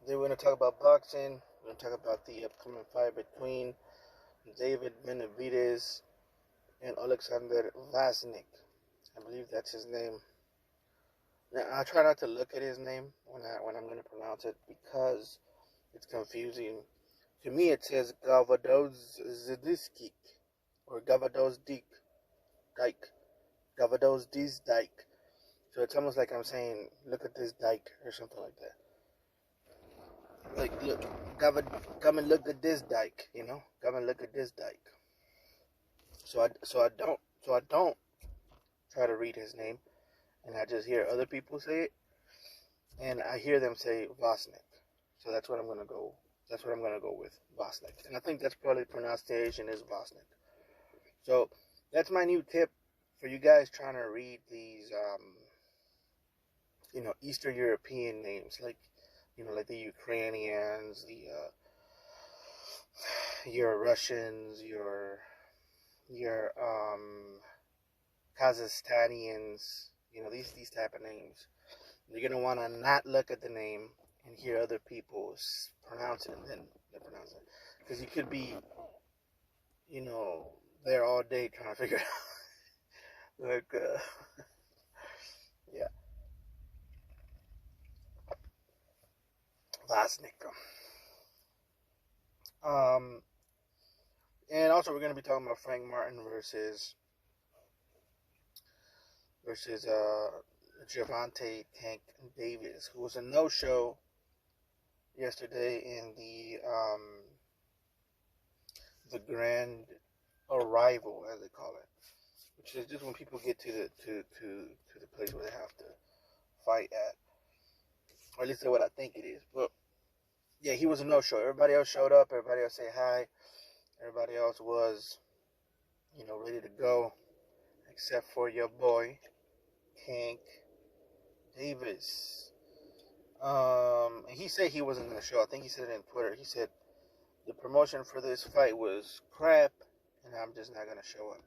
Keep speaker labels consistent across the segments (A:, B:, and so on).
A: Today we're going to talk about boxing. We're going to talk about the upcoming fight between David Benavidez and Alexander Vlasnik. I believe that's his name. Now I try not to look at his name when I'm going to pronounce it because it's confusing. To me, it says Gavados Zdiskik or Gavados Dike, Gavados Dike. So it's almost like I'm saying, look at this dike or something like that. Like, look, come and look at this dike, come and look at this dike. So I don't try to read his name, and I just hear other people say it, and I hear them say Vosnik. So that's what I'm gonna go. That's what I'm gonna go with, Vosnik, and I think that's probably pronunciation is Vosnik. So that's my new tip for you guys trying to read these, Eastern European names, like the Ukrainians, your Russians, your Kazakhstanians, these type of names. You're gonna want to not look at the name and hear other people pronounce it and then they pronounce it, because you could be, there all day trying to figure it out. Like, yeah, Vlasnik. Um, and also we're gonna be talking about Frank Martin versus Gervonta Tank Davis, who was a no-show yesterday in the grand arrival, as they call it, which is just when people get to the place where they have to fight at, or at least that's what I think it is. But yeah, he was a no-show. Everybody else showed up. Everybody else say hi. Everybody else was, ready to go, except for your boy Tank Davis. He said he wasn't going to show. I think he said it on Twitter. He said the promotion for this fight was crap, and I'm just not going to show up.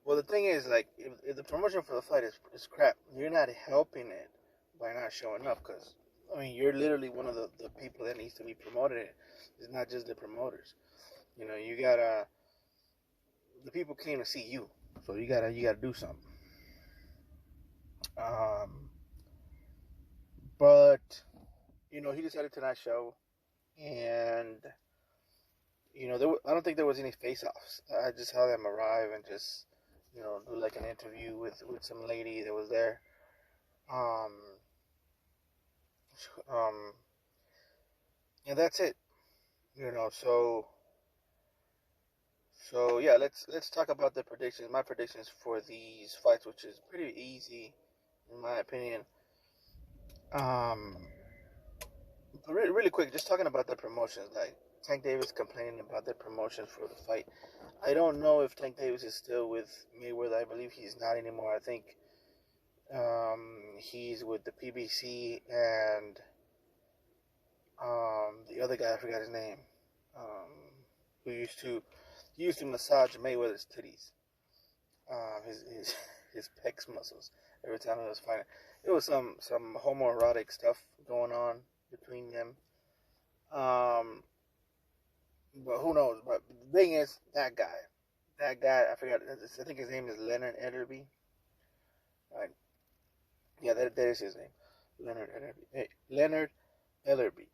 A: Well, the thing is, like, if the promotion for the fight is crap, you're not helping it by not showing up, because, you're literally one of the people that needs to be promoted. It's not just the promoters. You gotta, the people came to see you, so you gotta do something. Um, but, he decided to not show, and I don't think there was any face-offs. I just saw them arrive and just, do like an interview with some lady that was there. Um, um, and that's it. So yeah, let's talk about the predictions. My predictions for these fights, which is pretty easy, in my opinion. Um, but really quick, just talking about the promotions, like Tank Davis complaining about the promotions for the fight. I don't know if Tank Davis is still with Mayweather. I believe he's not anymore. I think he's with the PBC and the other guy, I forgot his name, who used to massage Mayweather's titties, his his pecs muscles every time he was fighting. It was some homoerotic stuff going on between them. Um, but who knows? But the thing is, that guy, I forgot. I think his name is Leonard Ellerby. Right? Yeah, that is his name, Leonard Ellerby. Hey, Leonard Ellerby.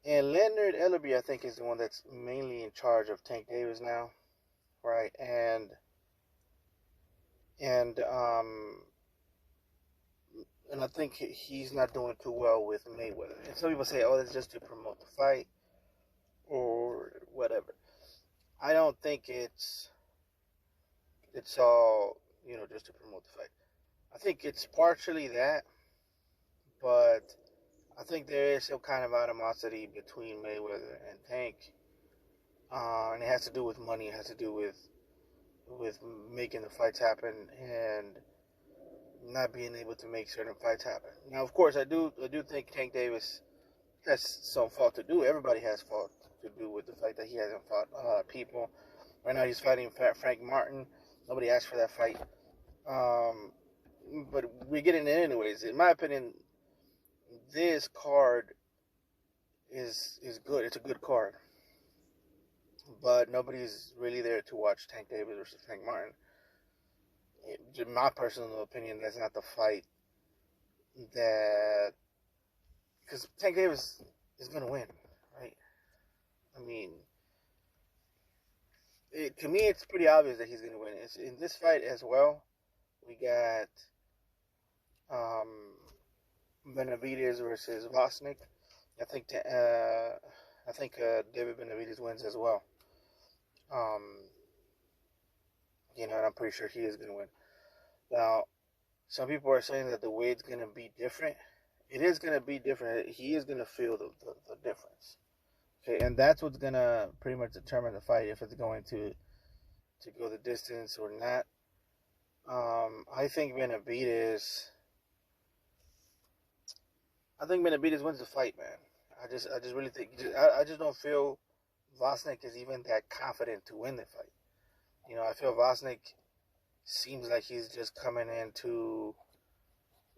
A: And Leonard Ellerby, I think, is the one that's mainly in charge of Tank Davis now, right? And and I think he's not doing too well with Mayweather. And some people say, "Oh, that's just to promote the fight or whatever." I don't think it's all just to promote the fight. I think it's partially that, but I think there is some kind of animosity between Mayweather and Tank, and it has to do with money. It has to do with making the fights happen and not being able to make certain fights happen. Now, of course, I do think Tank Davis has some fault to do. Everybody has fault to do with the fact that he hasn't fought a lot of people. Right now, he's fighting Frank Martin. Nobody asked for that fight, um, but we're getting it anyways. In my opinion, this card is good. It's a good card, but nobody's really there to watch Tank Davis versus Tank Martin. In my personal opinion, that's not the fight that, because Tank Davis is gonna win, right? I mean, to me, it's pretty obvious that he's gonna win. It's in this fight as well. We got Benavidez versus Vosnik. I think David Benavidez wins as well. And I'm pretty sure he is going to win. Now, some people are saying that the weight's going to be different. It is going to be different. He is going to feel the difference. Okay, and that's what's going to pretty much determine the fight, if it's going to go the distance or not. I think Benavidez wins the fight, man. I just really think, I just don't feel Vosnik is even that confident to win the fight. I feel Vosnik seems like he's just coming into.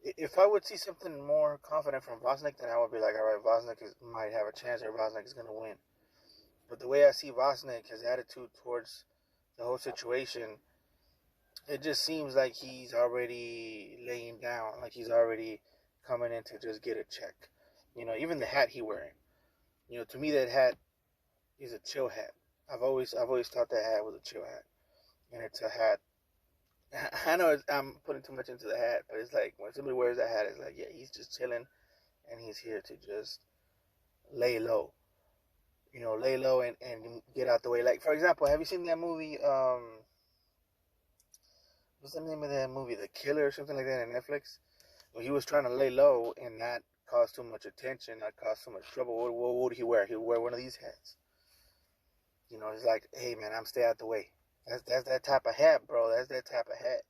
A: If I would see something more confident from Vosnik, then I would be like, all right, Vosnik might have a chance, or Vosnik is going to win. But the way I see Vosnik, his attitude towards the whole situation, it just seems like he's already laying down, like he's already coming in to just get a check. Even the hat he wearing. To me that hat is a chill hat. I've always thought that hat was a chill hat, and it's a hat. I know I'm putting too much into the hat, but it's like when somebody wears that hat, it's like, yeah, he's just chilling, and he's here to just lay low. Lay low and get out the way. Like, for example, have you seen that movie? What's the name of that movie? The Killer or something like that on Netflix? Well, he was trying to lay low and not cause too much attention, not cause too much trouble. What would he wear? He would wear one of these hats. He's like, hey, man, I'm stay out the way. That's that type of hat, bro. That's that type of hat.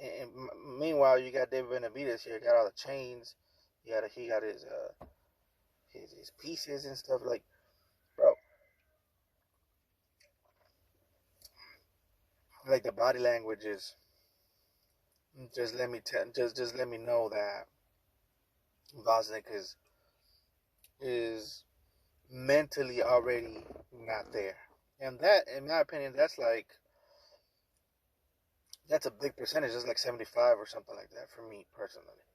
A: And meanwhile, you got David Benavidez here. Got all the chains. He got his pieces and stuff. Like, bro, like the body language is. Just let me know that Vosnik is mentally already not there, and that, in my opinion, that's a big percentage. It's like 75 or something like that for me personally.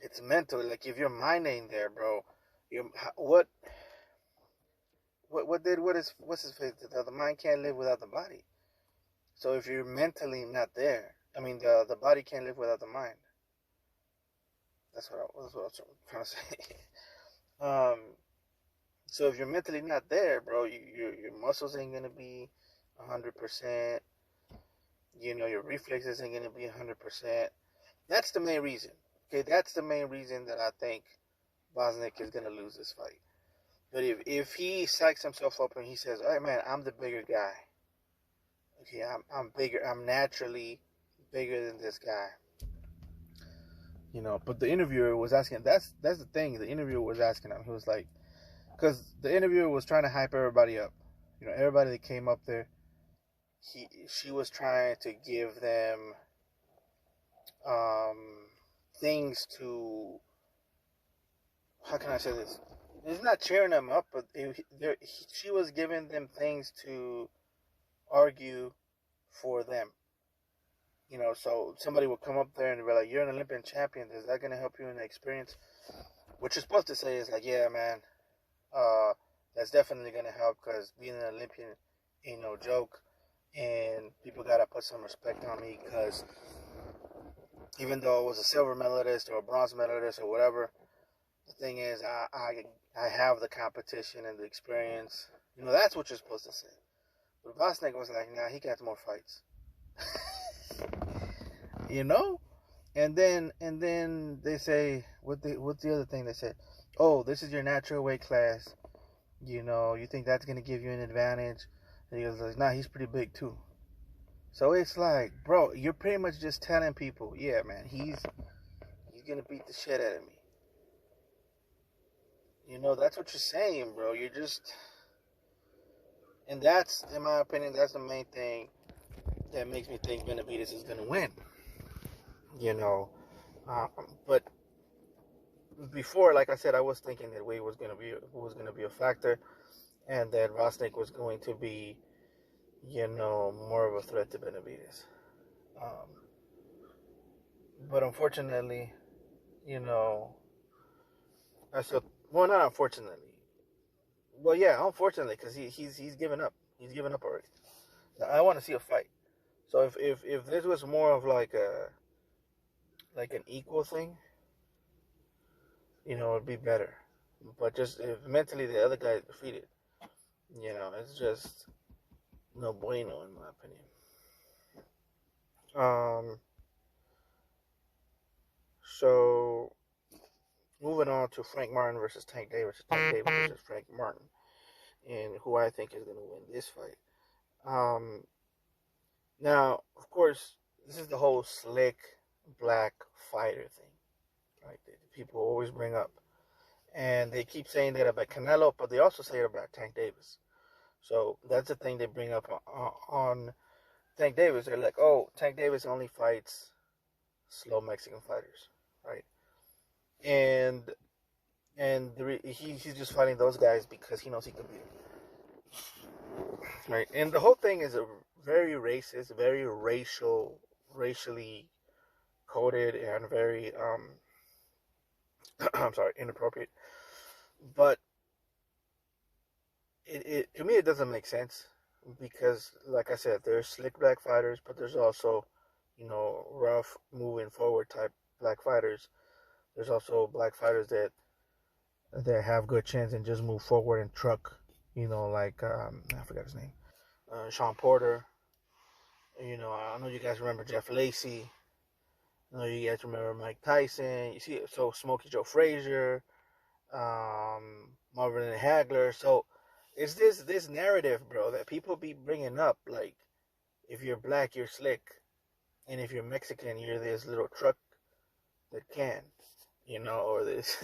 A: It's mental. Like, if your mind ain't there, bro, what's his face? The mind can't live without the body. So if you're mentally not there, I mean, the body can't live without the mind. That's what I was trying to say. So if you're mentally not there, bro, your muscles ain't gonna be 100%. Your reflexes ain't gonna be 100%. That's the main reason. Okay, that's the main reason that I think Vosnik is gonna lose this fight. But if he psychs himself up and he says, all right, man, I'm the bigger guy. Okay, I'm bigger. I'm naturally bigger than this guy. But the interviewer was asking. That's the thing. The interviewer was asking him. He was like, because the interviewer was trying to hype everybody up. Everybody that came up there. She was trying to give them things to. How can I say this? It's not cheering them up, but she was giving them things to argue for them. So somebody would come up there and be like, you're an Olympian champion. Is that going to help you in the experience? What you're supposed to say is like, yeah, man, that's definitely going to help, because being an Olympian ain't no joke. And people got to put some respect on me, because even though I was a silver medalist or a bronze medalist or whatever, the thing is, I have the competition and the experience. That's what you're supposed to say. But Vosnik was like, nah, he got more fights. And then they say, what's the other thing they said? Oh, this is your natural weight class. You think that's gonna give you an advantage? And he was like, nah, he's pretty big too. So it's like, bro, you're pretty much just telling people, yeah, man, he's gonna beat the shit out of me. That's what you're saying, bro. You're just, and that's, in my opinion, that's the main thing that makes me think Benavidez is gonna win. But before, like I said, I was thinking that Wade was gonna be a factor, and that Rosnick was going to be, more of a threat to Benavidez. Um, but unfortunately, you know, I still, well, not unfortunately. Well, yeah, unfortunately, because he's given up. He's given up already. I want to see a fight. So if this was more of like an equal thing, it'd be better. But just if mentally the other guy is defeated, it's just no bueno in my opinion. Um, so moving on to Frank Martin versus Tank Davis. Tank Davis versus Frank Martin, and who I think is going to win this fight. Now, of course, this is the whole slick black fighter thing, right? That people always bring up, and they keep saying that about Canelo, but they also say it about Tank Davis. So that's the thing they bring up on Tank Davis. They're like, oh, Tank Davis only fights slow Mexican fighters, right? And he's just fighting those guys because he knows he can beat them, right? And the whole thing is a very racist, very racially coded, and very I'm sorry, inappropriate. But it to me it doesn't make sense because, like I said, there's slick black fighters, but there's also, rough moving forward type black fighters. There's also black fighters that have good chance and just move forward and truck. Like I forgot his name, Sean Porter. I know you guys remember Jeff Lacey. I know you guys remember Mike Tyson. You see, so Smokey Joe Frazier, Marvin Hagler. So it's this narrative, bro, that people be bringing up. Like, if you're black, you're slick, and if you're Mexican, you're this little truck that can, or this.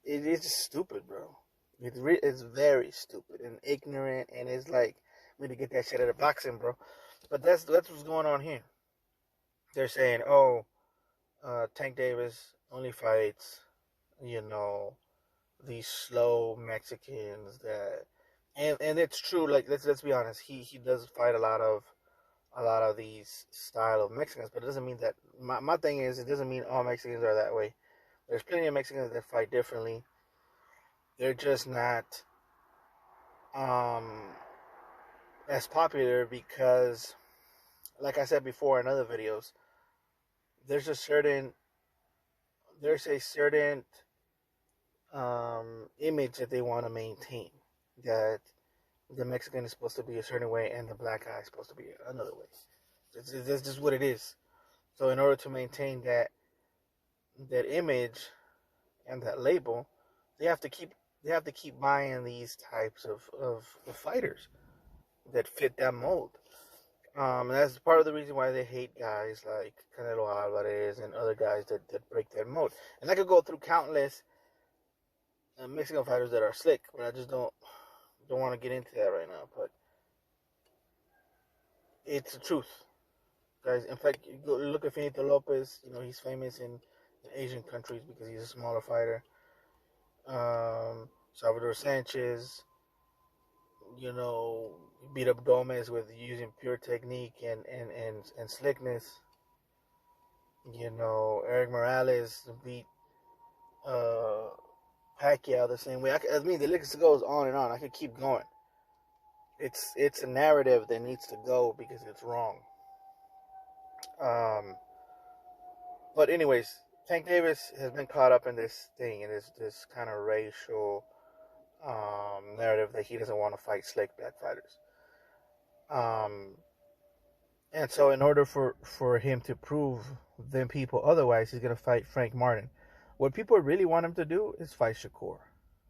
A: It is stupid, bro. It's very stupid and ignorant, and it's like, we need to get that shit out of boxing, bro. But that's what's going on here. They're saying, oh, Tank Davis only fights, these slow Mexicans that, and it's true. Like, let's be honest, he does fight a lot of these style of Mexicans, but it doesn't mean that. My thing is, it doesn't mean all Mexicans are that way. There's plenty of Mexicans that fight differently. They're just not um, as popular because, like I said before in other videos, there's a certain image that they want to maintain, that the Mexican is supposed to be a certain way and the black guy is supposed to be another way. That's just what it is. So in order to maintain that image and that label, they have to keep buying these types of fighters that fit that mold. And that's part of the reason why they hate guys like Canelo Alvarez and other guys that break that mold. And I could go through countless Mexican fighters that are slick, but I just don't want to get into that right now. But it's the truth, guys. In fact, you go look at Finito Lopez. He's famous in Asian countries because he's a smaller fighter. Salvador Sanchez, beat up Gomez with using pure technique and slickness. Eric Morales beat Pacquiao the same way. The list goes on and on. I could keep going. It's a narrative that needs to go because it's wrong. But anyways, Tank Davis has been caught up in this thing, in this kind of racial narrative that he doesn't want to fight slick black fighters. And so in order for him to prove them people otherwise, he's going to fight Frank Martin. What people really want him to do is fight Shakur.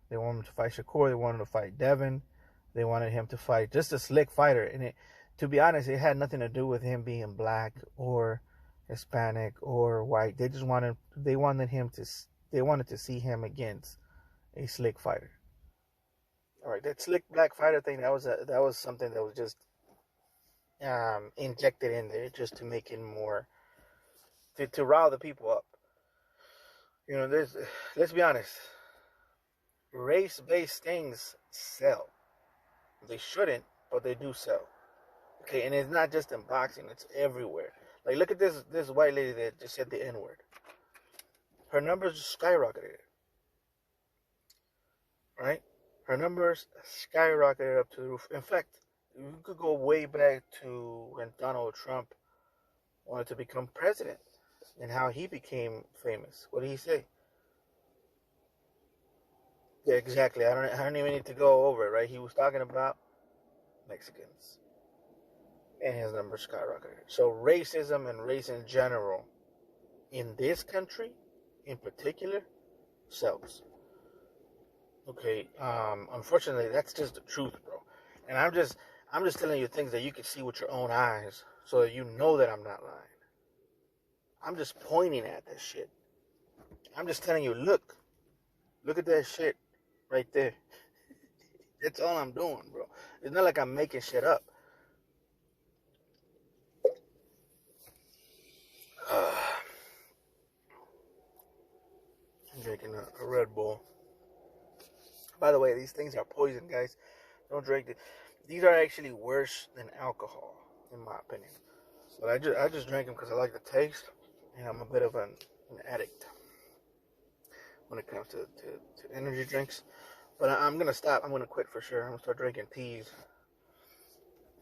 A: They want him to fight Shakur. They want him to fight Devin. They wanted him to fight just a slick fighter. And to be honest, it had nothing to do with him being black or Hispanic or white. They wanted to see him against a slick fighter. All right, that slick black fighter thing, that was something that was just injected in there just to make it more, to rile the people up. You know, let's be honest, race-based things sell. They shouldn't, but they do sell. Okay, and it's not just in boxing; it's everywhere. Like, look at this white lady that just said the N word. Her numbers skyrocketed, right? Her numbers skyrocketed up to the roof. In fact, you could go way back to when Donald Trump wanted to become president and how he became famous. What did he say? Yeah, exactly. I don't even need to go over it, right? He was talking about Mexicans, and his numbers skyrocketed. So racism and race in general in this country, in particular, sells. Okay. Unfortunately, that's just the truth, bro. And I'm just telling you things that you can see with your own eyes, so that you know that I'm not lying. I'm just pointing at that shit. I'm just telling you, look at that shit right there. That's all I'm doing, bro. It's not like I'm making shit up. I'm drinking a Red Bull. By the way, these things are poison, guys. Don't drink it. These are actually worse than alcohol, in my opinion. But I just drank them because I like the taste, and I'm a bit of an addict when it comes to energy drinks. But I'm gonna stop. I'm gonna quit for sure. I'm gonna start drinking teas.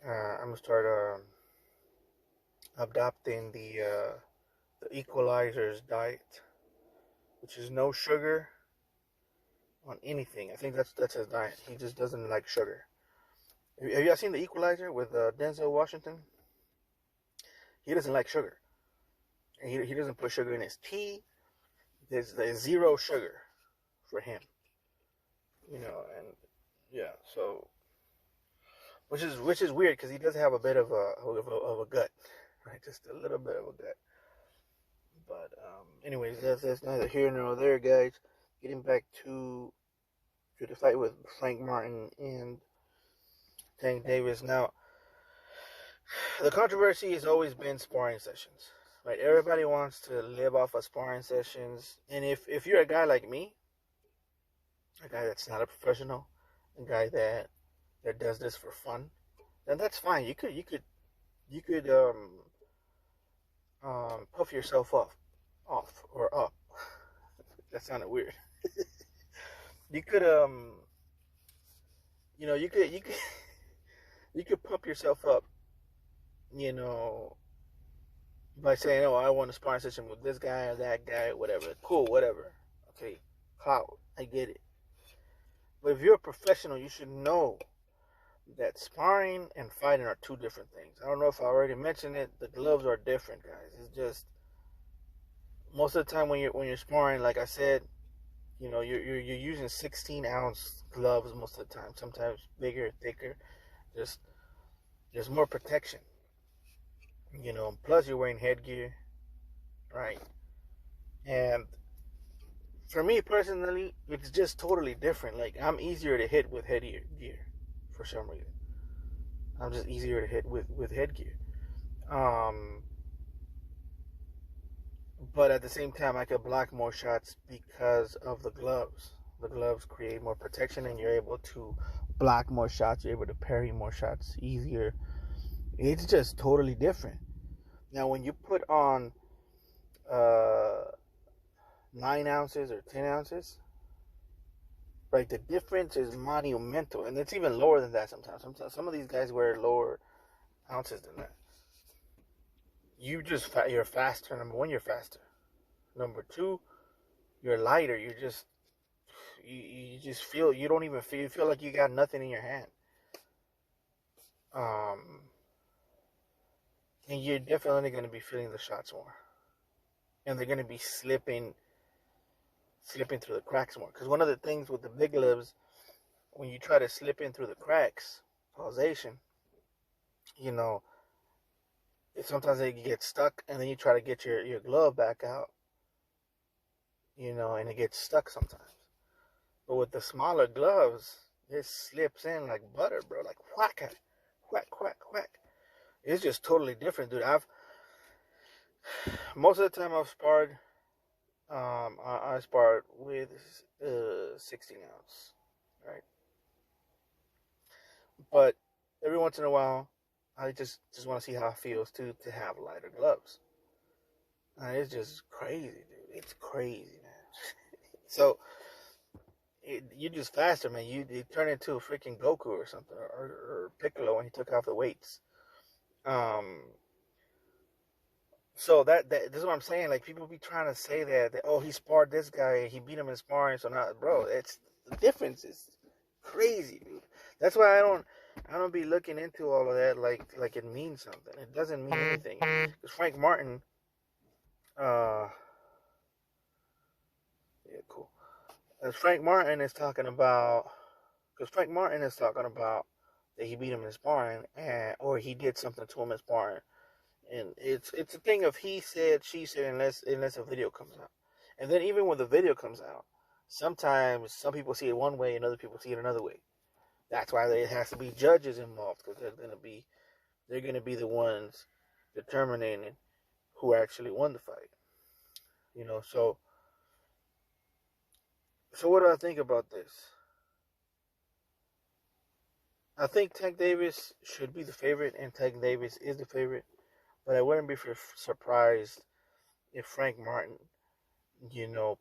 A: I'm gonna start adopting the Equalizer's diet, which is no sugar on anything. I think that's his diet. He just doesn't like sugar. Have you guys seen The Equalizer with Denzel Washington? He doesn't like sugar. And he doesn't put sugar in his tea. There's zero sugar for him. You know, and yeah, so which is weird because he does have a bit of a gut, right? Just a little bit of a gut. But anyways, that's neither here nor there, guys. Getting back to the fight with Frank Martin and Tank Davis. Now, the controversy has always been sparring sessions, right? Everybody wants to live off of sparring sessions, and if you're a guy like me, a guy that's not a professional, a guy that does this for fun, then that's fine. You could puff yourself off or up. That sounded weird. You could you could you could pump yourself up, you know, by saying, "Oh, I want a sparring session with this guy or that guy, whatever." Cool, whatever. Okay, how I get it. But if you're a professional, you should know that sparring and fighting are two different things. I don't know if I already mentioned it. The gloves are different, guys. It's just most of the time when you're sparring, like I said, you know, you're using 16-ounce gloves most of the time. Sometimes bigger, thicker. Just there's more protection. You know, plus you're wearing headgear, right? And for me personally, it's just totally different. Like I'm easier to hit with headgear for some reason. I'm just easier to hit with headgear. Um, but at the same time, I could block more shots because of the gloves. The gloves create more protection, and you're able to block more shots. You're able to parry more shots easier. It's just totally different. Now, when you put on uh, 9 ounces or 10 ounces, right, the difference is monumental, and it's even lower than that sometimes. Some of these guys wear lower ounces than that. You're faster. Number one, you're faster. Number two, you're lighter. You just feel you don't even feel you feel like you got nothing in your hand. Um, and you're definitely going to be feeling the shots more, and they're going to be slipping through the cracks more. Because one of the things with the big gloves, when you try to slip in through the cracks, causation, you know, sometimes they get stuck, and then you try to get your glove back out, you know, and it gets stuck sometimes. But with the smaller gloves, it slips in like butter, bro. Like whack, whack, whack, whack. It's just totally different, dude. Most of the time I've sparred I sparred with 16 ounce, right? But every once in a while, I just want to see how it feels to have lighter gloves. And it's just crazy, dude. It's crazy, man. So you're just faster, man. You turn into a freaking Goku or something, or Piccolo when he took off the weights. Um, so this is what I'm saying. Like people be trying to say that oh he sparred this guy, he beat him in sparring, so now bro, it's the difference is crazy, dude. That's why I don't be looking into all of that like it means something. It doesn't mean anything. Because Frank Martin, uh, yeah, cool. As Frank Martin is talking about, because Frank Martin is talking about that he beat him in sparring, or he did something to him in sparring, and it's a thing of he said, she said, unless a video comes out, and then even when the video comes out, sometimes some people see it one way and other people see it another way. That's why there has to be judges involved because they're gonna be the ones determining who actually won the fight. You know, so what do I think about this? I think Tank Davis should be the favorite, and Tank Davis is the favorite. But I wouldn't be surprised if Frank Martin,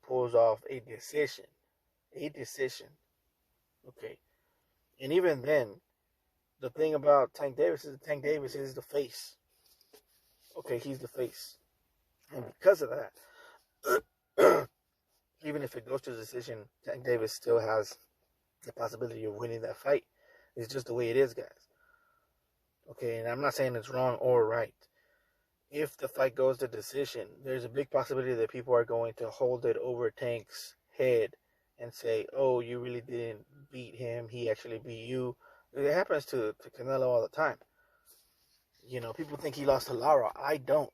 A: pulls off a decision. A decision. Okay. And even then, the thing about Tank Davis is Tank Davis is the face. Okay, he's the face. And because of that, even if it goes to a decision, Tank Davis still has the possibility of winning that fight. It's just the way it is, guys. Okay, and I'm not saying it's wrong or right. If the fight goes to decision, there's a big possibility that people are going to hold it over Tank's head and say, oh, you really didn't beat him. He actually beat you. It happens to Canelo all the time. People think he lost to Lara. I don't.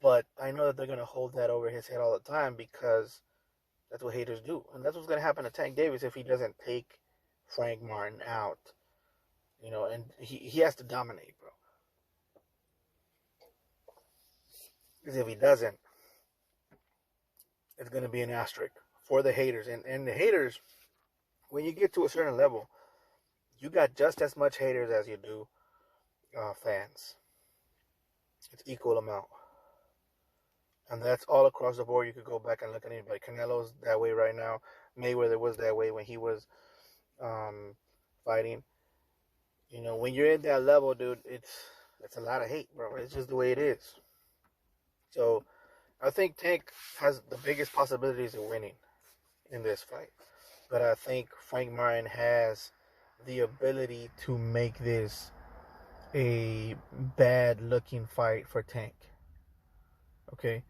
A: But I know that they're going to hold that over his head all the time because that's what haters do. And that's what's going to happen to Tank Davis if he doesn't take Frank Martin out. And he has to dominate, bro. Because if he doesn't, it's going to be an asterisk for the haters. And the haters, when you get to a certain level, you got just as much haters as you do fans. It's equal amount. And that's all across the board. You could go back and look at anybody. Canelo's that way right now. Mayweather was that way when he was fighting. When you're in that level, dude, it's a lot of hate, bro. It's just the way it is. So I think Tank has the biggest possibilities of winning in this fight. But I think Frank Martin has the ability to make this a bad-looking fight for Tank. Okay?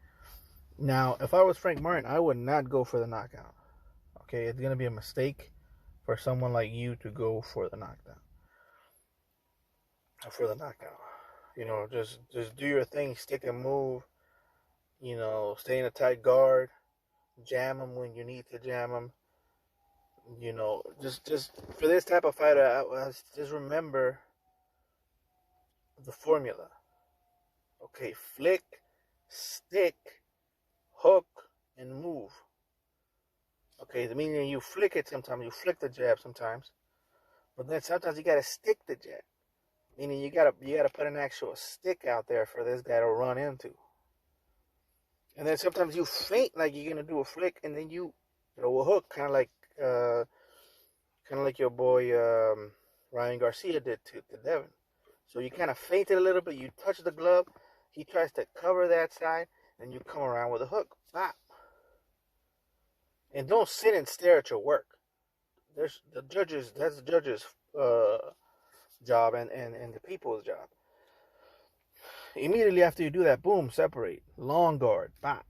A: Now, if I was Frank Martin, I would not go for the knockout. Okay? It's going to be a mistake for someone like you to go for the knockdown. For the knockout. Just do your thing. Stick and move. Stay in a tight guard. Jam him when you need to jam him. Just for this type of fighter, I just remember the formula. Okay, flick, stick, hook, and move. Okay, the meaning you flick it sometimes, you flick the jab sometimes, but then sometimes you gotta stick the jab. Meaning you gotta put an actual stick out there for this guy to run into. And then sometimes you feint like you're gonna do a flick, and then you throw a hook, kind of like your boy Ryan Garcia did to Devin. So you kind of feint it a little bit. You touch the glove. He tries to cover that side, and you come around with a hook. Bop. And don't sit and stare at your work. That's the judge's job and the people's job. Immediately after you do that, boom, separate. Long guard. Bop.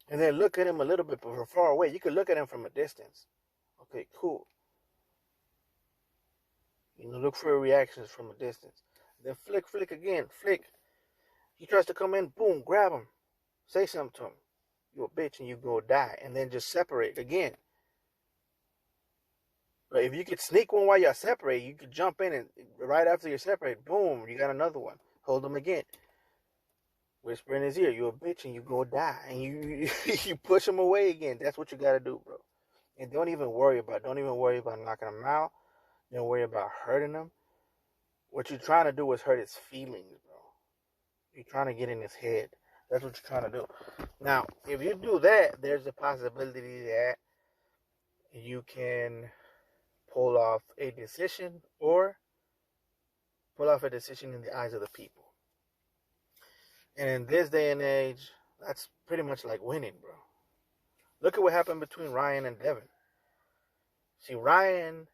A: And then look at him a little bit from far away. You can look at him from a distance. Okay, cool. Look for reactions from a distance. Then flick again. Flick. He tries to come in. Boom, grab him. Say something to him. You a bitch and you go die. And then just separate again. But if you could sneak one while you're separate, you could jump in and right after you're separate, boom, you got another one. Hold him again. whisper in his ear, "You a bitch and you go die," and you push him away again. That's what you gotta do, bro. And don't even worry about knocking him out. Don't worry about hurting him. What you're trying to do is hurt his feelings, bro. You're trying to get in his head. That's what you're trying to do. Now, if you do that, there's a possibility that you can pull off a decision or pull off a decision in the eyes of the people. And in this day and age, that's pretty much like winning, bro. Look at what happened between Ryan and Devin. See, Ryan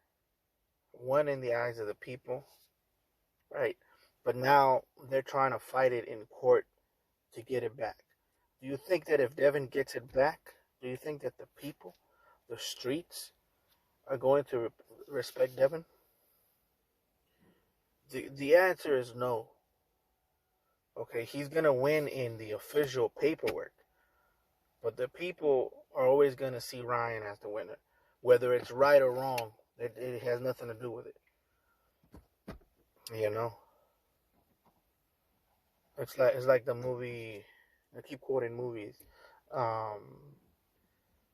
A: won in the eyes of the people, right? But now they're trying to fight it in court to get it back. Do you think that if Devin gets it back, do you think that the people, the streets, are going to respect Devin? The answer is no. Okay, he's going to win in the official paperwork. But the people are always going to see Ryan as the winner. Whether it's right or wrong, it has nothing to do with it. You know? It's like the movie, I keep quoting movies.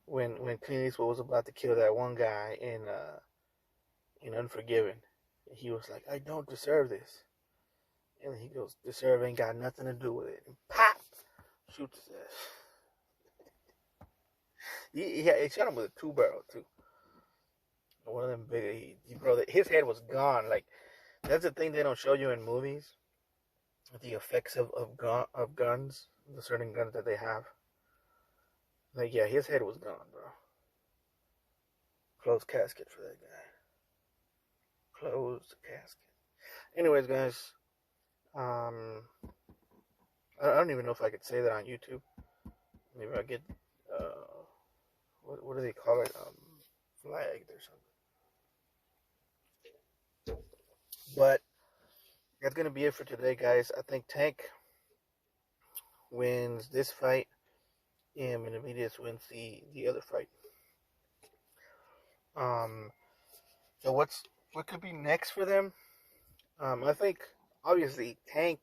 A: When Clint Eastwood was about to kill that one guy in Unforgiven, he was like, "I don't deserve this." And he goes, "Deserve ain't got nothing to do with it." And pop! Shoots his ass. He shot him with a 2-barrel too. One of them big, his head was gone. Like, that's the thing they don't show you in movies. The effects of guns, the certain guns that they have. Like, yeah, his head was gone, bro. Closed casket for that guy. Closed casket. Anyways, guys, I don't even know if I could say that on YouTube. Maybe I'll get, what do they call it? Flagged or something. But that's going to be it for today, guys. I think Tank wins this fight, and Benavidez wins the other fight. So what could be next for them? I think obviously Tank.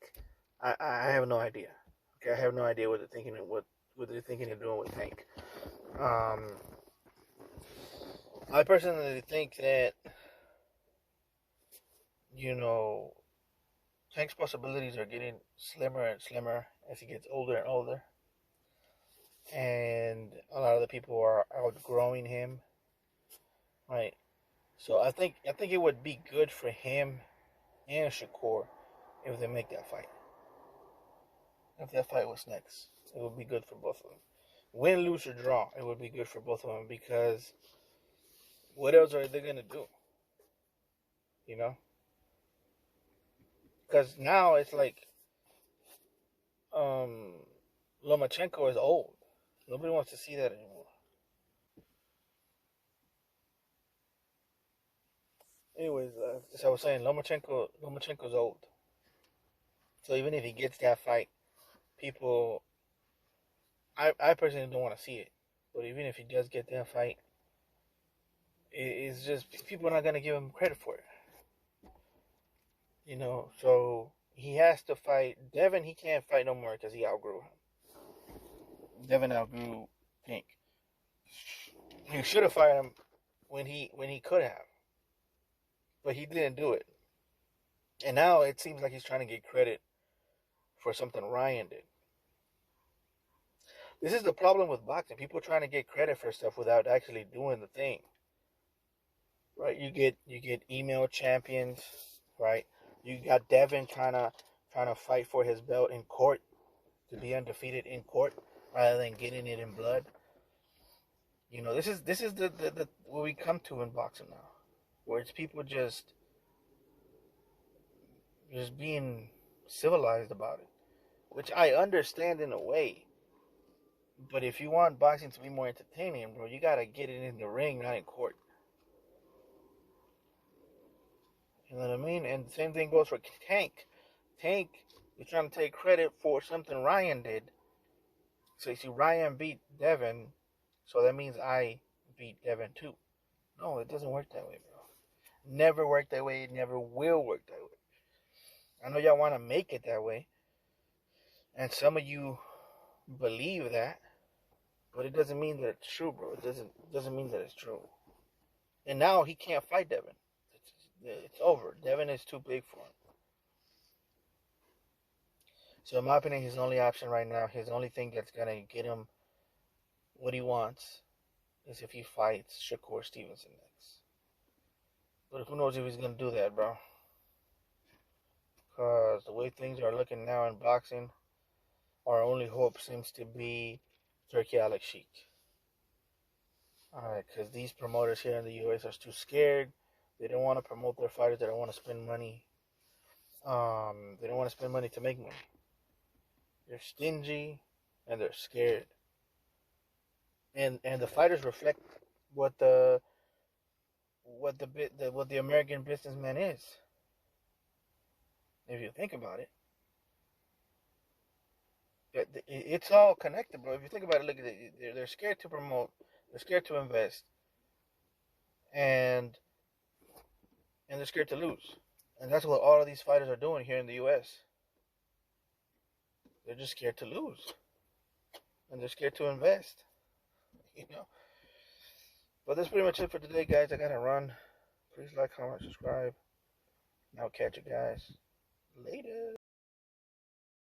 A: I have no idea. Okay, I have no idea what they're thinking of what they're thinking of doing with Tank. I personally think that Tank's possibilities are getting slimmer and slimmer as he gets older and older, and a lot of the people are outgrowing him. Right. So I think it would be good for him and Shakur if they make that fight. If that fight was next, it would be good for both of them. Win, lose, or draw, it would be good for both of them because what else are they gonna do? You know? Because now it's like Lomachenko is old. Nobody wants to see that anymore. Anyways, as I was saying, Lomachenko's old. So even if he gets that fight, people, I personally don't want to see it. But even if he does get that fight, it's just people are not gonna give him credit for it. So he has to fight Devin. He can't fight no more because he outgrew him. Devin outgrew Tank. He should have fired him when he could have, but he didn't do it. And now it seems like he's trying to get credit for something Ryan did. This is the problem with boxing. People trying to get credit for stuff without actually doing the thing. Right? You get email champions, right? You got Devin trying to fight for his belt in court, to be undefeated in court rather than getting it in blood. This is the what we come to in boxing now, where it's people just being civilized about it, which I understand in a way. But if you want boxing to be more entertaining, bro, you gotta get it in the ring, not in court. You know what I mean? And the same thing goes for Tank. Tank is trying to take credit for something Ryan did. So you see, Ryan beat Devin, so that means I beat Devin too. No, it doesn't work that way, bro. Never worked that way. It never will work that way. I know y'all want to make it that way, And some of you believe that, but it doesn't mean that it's true, bro. It doesn't mean that it's true. And now he can't fight Devin. It's over. Devin is too big for him. So in my opinion, his only option right now, his only thing that's gonna get him what he wants, is if he fights Shakur Stevenson next. But who knows if he's gonna do that, bro? Because the way things are looking now in boxing, our only hope seems to be Turkey Alex Sheik. Alright, because these promoters here in the US are too scared. They don't want to promote their fighters. They don't want to spend money. They don't want to spend money to make money. They're stingy and they're scared. And the fighters reflect what the American businessman is. If you think about it, it's all connected, bro. If you think about it, look at it. They're scared to promote. They're scared to invest, and they're scared to lose. And that's what all of these fighters are doing here in the U.S. They're just scared to lose, and they're scared to invest. You know. But that's pretty much it for today, guys. I gotta run. Please like, comment, subscribe. And I'll catch you guys later.